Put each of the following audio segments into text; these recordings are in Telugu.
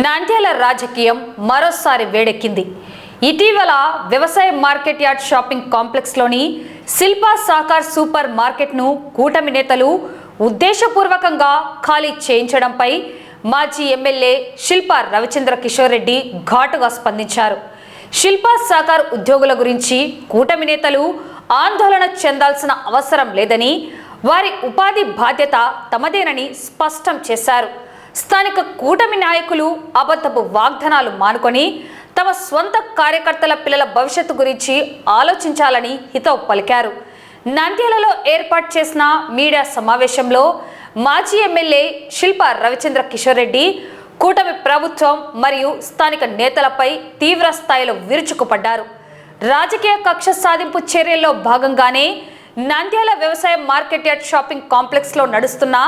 నంద్యాల రాజకీయం మరోసారి వేడెక్కింది. ఇటీవల వ్యవసాయ మార్కెట్ యార్డ్ షాపింగ్ కాంప్లెక్స్లోని శిల్పా సాకార్ సూపర్ మార్కెట్ను కూటమి నేతలు ఉద్దేశపూర్వకంగా ఖాళీ చేయించడంపై మాజీ ఎమ్మెల్యే శిల్పా రవిచంద్ర కిషోర్ రెడ్డి ఘాటుగా స్పందించారు. శిల్పా సాకార్ ఉద్యోగుల గురించి కూటమి నేతలు ఆందోళన చెందాల్సిన అవసరం లేదని, వారి ఉపాధి బాధ్యత తమదేనని స్పష్టం చేశారు. స్థానిక కూటమి నాయకులు అబద్ధపు వాగ్దానాలు మానుకొని తమ స్వంత కార్యకర్తల పిల్లల భవిష్యత్తు గురించి ఆలోచించాలని హితవు పలికారు. నంద్యాలలో ఏర్పాటు చేసిన మీడియా సమావేశంలో మాజీ ఎమ్మెల్యే శిల్పా రవిచంద్ర కిషోర్ రెడ్డి కూటమి ప్రభుత్వం మరియు స్థానిక నేతలపై తీవ్ర స్థాయిలో విరుచుకుపడ్డారు. రాజకీయ కక్ష సాధింపు చర్యల్లో భాగంగానే నంద్యాల వ్యవసాయ మార్కెట్ యార్డ్ షాపింగ్ కాంప్లెక్స్లో నడుస్తున్న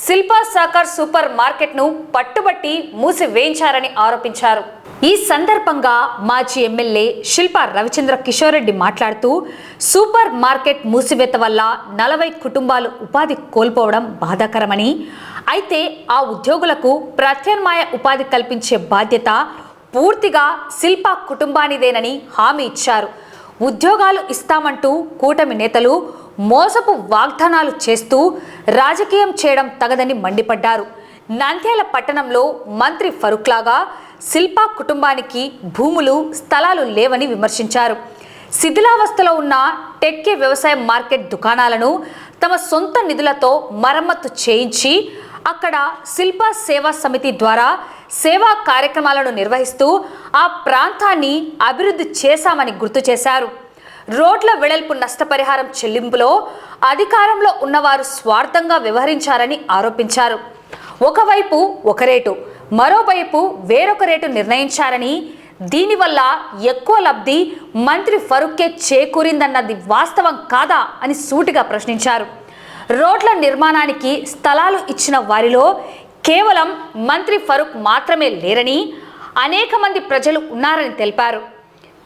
శిల్పా సాకార్ సూపర్ మార్కెట్ను పట్టుబట్టి మూసివేయించారని ఆరోపించారు. ఈ సందర్భంగా మాజీ ఎమ్మెల్యే శిల్పా రవిచంద్ర కిషోర్ రెడ్డి మాట్లాడుతూ, సూపర్ మార్కెట్ మూసివేత వల్ల 40 కుటుంబాలు ఉపాధి కోల్పోవడం బాధాకరమని, అయితే ఆ ఉద్యోగులకు ప్రత్యామ్నాయ ఉపాధి కల్పించే బాధ్యత పూర్తిగా శిల్పా కుటుంబానిదేనని హామీ ఇచ్చారు. ఉద్యోగాలు ఇస్తామంటూ కూటమి నేతలు మోసపు వాగ్దానాలు చేస్తూ రాజకీయం చేయడం తగదని మండిపడ్డారు. నంద్యాల పట్టణంలో మంత్రి ఫరూక్ లాగా శిల్పా కుటుంబానికి భూములు, స్థలాలు లేవని విమర్శించారు. శిథిలావస్థలో ఉన్న టెక్కే వ్యవసాయ మార్కెట్ దుకాణాలను తమ సొంత నిధులతో మరమ్మతు చేయించి అక్కడ శిల్పా సేవా సమితి ద్వారా సేవా కార్యక్రమాలను నిర్వహిస్తూ ఆ ప్రాంతాన్ని అభివృద్ధి చేశామని గుర్తు చేశారు. రోడ్ల వెడల్పు నష్టపరిహారం చెల్లింపులో అధికారంలో ఉన్నవారు స్వార్థంగా వ్యవహరించారని ఆరోపించారు. ఒకవైపు ఒక రేటు, మరోవైపు వేరొక రేటు నిర్ణయించారని, దీనివల్ల ఎక్కువ లబ్ధి మంత్రి ఫరూక్కే చేకూరిందన్నది వాస్తవం కాదా అని సూటిగా ప్రశ్నించారు. రోడ్ల నిర్మాణానికి స్థలాలు ఇచ్చిన వారిలో కేవలం మంత్రి ఫరూక్ మాత్రమే లేరని, అనేక మంది ప్రజలు ఉన్నారని తెలిపారు.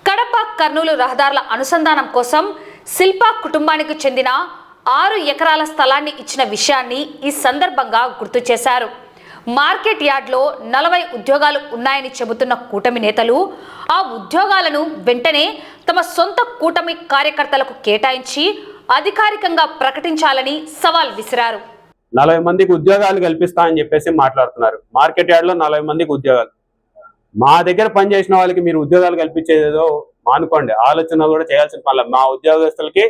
కడప కర్నూలు రహదారుల అనుసంధానం కోసం శిల్పా కుటుంబానికి చెందిన 6 ఎకరాల స్థలాన్ని ఇచ్చిన విషయాన్ని ఈ సందర్భంగా గుర్తు చేశారు. మార్కెట్ యార్డ్లో 40 ఉద్యోగాలు ఉన్నాయని చెబుతున్న కూటమి నేతలు ఆ ఉద్యోగాలను వెంటనే తమ సొంత కూటమి కార్యకర్తలకు కేటాయించి అధికారికంగా ప్రకటించాలని సవాల్ విసిరారు. 40 మందికి ఉద్యోగాలు కల్పిస్తా అని చెప్పేసి మాట్లాడుతున్నారు. మార్కెట్ యార్డ్లో 40 మందికి ఉద్యోగాలు. మా దగ్గర పనిచేసిన వాళ్ళకి మీరు ఉద్యోగాలు కల్పించేదో మానుకోండి. ఆలోచన కూడా చేయాల్సిన పని. మా ఉద్యోగస్తులకి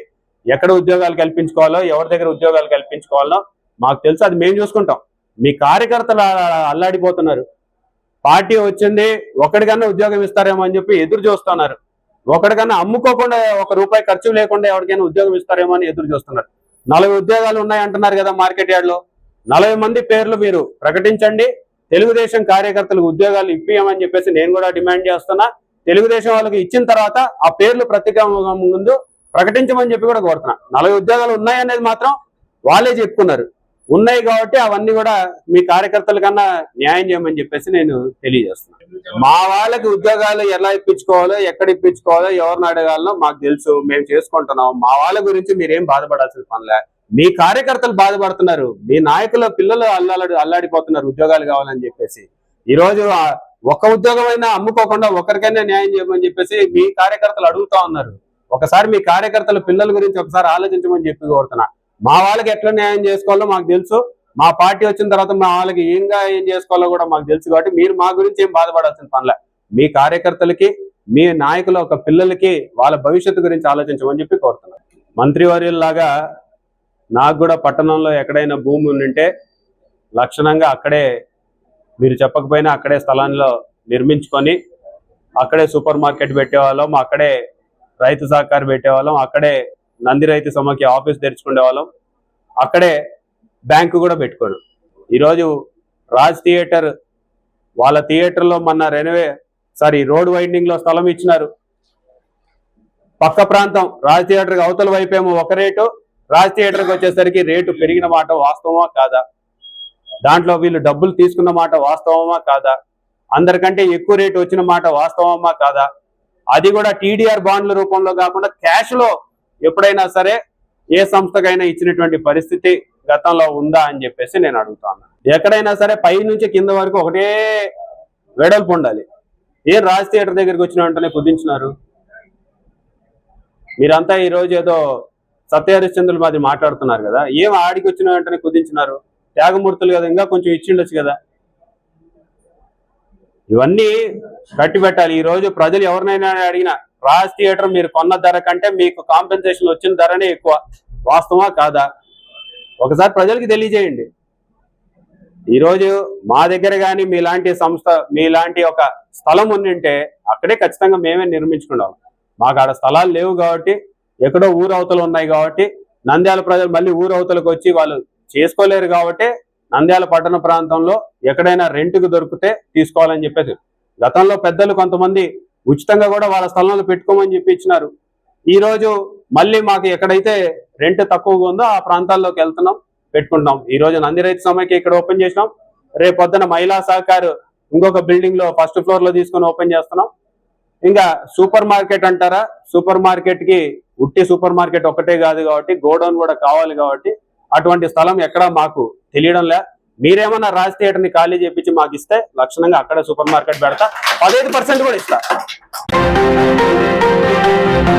ఎక్కడ ఉద్యోగాలు కల్పించుకోవాలో, ఎవరి దగ్గర ఉద్యోగాలు కల్పించుకోవాలో మాకు తెలుసు. అది మేము చూసుకుంటాం. మీ కార్యకర్తలు అల్లాడిపోతున్నారు. పార్టీ వచ్చింది, ఒకడికన్నా ఉద్యోగం ఇస్తారేమో అని చెప్పి ఎదురు చూస్తున్నారు. ఒకడికన్నా అమ్ముకోకుండా, 1 రూపాయి ఖర్చు లేకుండా ఎవరికైనా ఉద్యోగం ఇస్తారేమో అని ఎదురు చూస్తున్నారు. 40 ఉద్యోగాలు ఉన్నాయంటున్నారు కదా మార్కెట్ యార్డ్లో. 40 మంది పేర్లు మీరు ప్రకటించండి. తెలుగుదేశం కార్యకర్తలకు ఉద్యోగాలు ఇప్పియమని చెప్పేసి నేను కూడా డిమాండ్ చేస్తున్నా. తెలుగుదేశం వాళ్ళకి ఇచ్చిన తర్వాత ఆ పేర్లు పత్రిక ముందు ప్రకటించమని చెప్పి కూడా కోరుతున్నా. 40 ఉద్యోగాలు ఉన్నాయనేది మాత్రం వాళ్ళే చెప్పుకున్నారు. ఉన్నాయి కాబట్టి అవన్నీ కూడా మీ కార్యకర్తల కన్నా న్యాయం చేయమని చెప్పేసి నేను తెలియజేస్తున్నాను. మా వాళ్ళకి ఉద్యోగాలు ఎలా ఇప్పించుకోవాలో, ఎక్కడ ఇప్పించుకోవాలో, ఎవరిని అడగాలనో మాకు తెలుసు. మేము చేసుకుంటున్నాం. మా వాళ్ళ గురించి మీరేం బాధపడాల్సిన పనిలే. మీ కార్యకర్తలు బాధపడుతున్నారు. మీ నాయకుల పిల్లలు అల్లాడిపోతున్నారు ఉద్యోగాలు కావాలని చెప్పేసి. ఈరోజు ఒక్క ఉద్యోగమైనా అమ్ముకోకుండా ఒకరికైనా న్యాయం చేయమని చెప్పేసి మీ కార్యకర్తలు అడుగుతా ఉన్నారు. ఒకసారి మీ కార్యకర్తల పిల్లల గురించి ఒకసారి ఆలోచించమని చెప్పి కోరుతున్నా. మా వాళ్ళకి ఎట్లా న్యాయం చేసుకోవాలో మాకు తెలుసు. మా పార్టీ వచ్చిన తర్వాత మా వాళ్ళకి ఏం చేసుకోవాలో కూడా మాకు తెలుసు. కాబట్టి మీరు మా గురించి ఏం బాధపడాల్సిన పనిలే. మీ కార్యకర్తలకి, మీ నాయకుల ఒక పిల్లలకి వాళ్ళ భవిష్యత్తు గురించి ఆలోచించమని చెప్పి కోరుతున్నా. మంత్రివర్యుల్లాగా నాకు కూడా పట్టణంలో ఎక్కడైనా భూమి ఉంటే లక్షణంగా అక్కడే, మీరు చెప్పకపోయినా అక్కడే స్థలాల్లో నిర్మించుకొని అక్కడే సూపర్ మార్కెట్ పెట్టేవాళ్ళం, అక్కడే రైతు సహకారం పెట్టేవాళ్ళం, అక్కడే నంది రైతు సమాఖ్య ఆఫీస్ తెరుచుకునేవాళ్ళం, అక్కడే బ్యాంకు కూడా పెట్టుకోను. ఈరోజు రాజ్ థియేటర్ వాళ్ళ థియేటర్లో మొన్న రోడ్ వైండింగ్లో స్థలం ఇచ్చినారు. పక్క ప్రాంతం రాజ్ థియేటర్కి అవతల వైపేమో ఒక రేటు, రాజ్ థియేటర్కి వచ్చేసరికి రేటు పెరిగిన మాట వాస్తవమా కాదా? దాంట్లో వీళ్ళు డబ్బులు తీసుకున్న మాట వాస్తవమా కాదా? అందరికంటే ఎక్కువ రేటు వచ్చిన మాట వాస్తవమా కాదా? అది కూడా టీడీఆర్ బాండ్ల రూపంలో కాకుండా క్యాష్లో ఎప్పుడైనా సరే ఏ సంస్థకైనా ఇచ్చినటువంటి పరిస్థితి గతంలో ఉందా అని చెప్పేసి నేను అడుగుతాను. ఎక్కడైనా సరే పై నుంచి కింద వరకు ఒకటే వెడల్పు ఉండాలి. ఏం రాజ్ థియేటర్ దగ్గరికి వచ్చిన వెంటనే కుదించినారు? మీరంతా ఈ రోజు ఏదో సత్యహరిశ్చంద్రుల మాది మాట్లాడుతున్నారు కదా, ఏం ఆడికి వచ్చిన వెంటనే కుదించినారు? త్యాగమూర్తులు కదా, ఇంకా కొంచెం ఇచ్చిండొచ్చు కదా. ఇవన్నీ కట్టి పెట్టాలి. ఈ రోజు ప్రజలు ఎవరినైనా అడిగినా రాజ్ థియేటర్ మీరు కొన్న ధర కంటే మీకు కాంపెన్సేషన్ వచ్చిన ధరనే ఎక్కువ, వాస్తవా కాదా? ఒకసారి ప్రజలకి తెలియజేయండి. ఈరోజు మా దగ్గర కానీ మీలాంటి సంస్థ, మీలాంటి ఒక స్థలం ఉండింటే అక్కడే ఖచ్చితంగా మేమే నిర్మించుకున్నాం. మాకు ఆడ స్థలాలు లేవు కాబట్టి, ఎక్కడో ఊరు అవతలు ఉన్నాయి కాబట్టి, నంద్యాల ప్రజలు మళ్ళీ ఊరు అవతలకు వచ్చి వాళ్ళు చేసుకోలేరు కాబట్టి నంద్యాల పట్టణ ప్రాంతంలో ఎక్కడైనా రెంట్కు దొరికితే తీసుకోవాలని చెప్పేసి గతంలో పెద్దలు కొంతమంది ఉచితంగా కూడా వాళ్ళ స్థలంలో పెట్టుకోమని చెప్పి ఇచ్చినారు. ఈ రోజు మళ్ళీ మాకు ఎక్కడైతే రెంట్ తక్కువగా ఉందో ఆ ప్రాంతాల్లోకి వెళ్తున్నాం, పెట్టుకుంటాం. ఈ రోజు నంది రైతు సమైక్య ఇక్కడ ఓపెన్ చేసినాం. రేపు పొద్దున మహిళా సహకార్ ఇంకొక బిల్డింగ్ లో ఫస్ట్ ఫ్లోర్ లో తీసుకొని ఓపెన్ చేస్తున్నాం. ఇంకా సూపర్ మార్కెట్ అంటారా, సూపర్ మార్కెట్ కి ఉట్టి సూపర్ మార్కెట్ ఒక్కటే కాదు కాబట్టి గోడౌన్ కూడా కావాలి కాబట్టి అటువంటి స్థలం ఎక్కడా మాకు తెలియడం లే. మీరేమన్నా రాజ్ థియేటర్ ని ఖాళీ చేపించి మాకు ఇస్తే లక్షణంగా అక్కడ సూపర్ మార్కెట్ పెడతా, 15% కూడా ఇస్తా.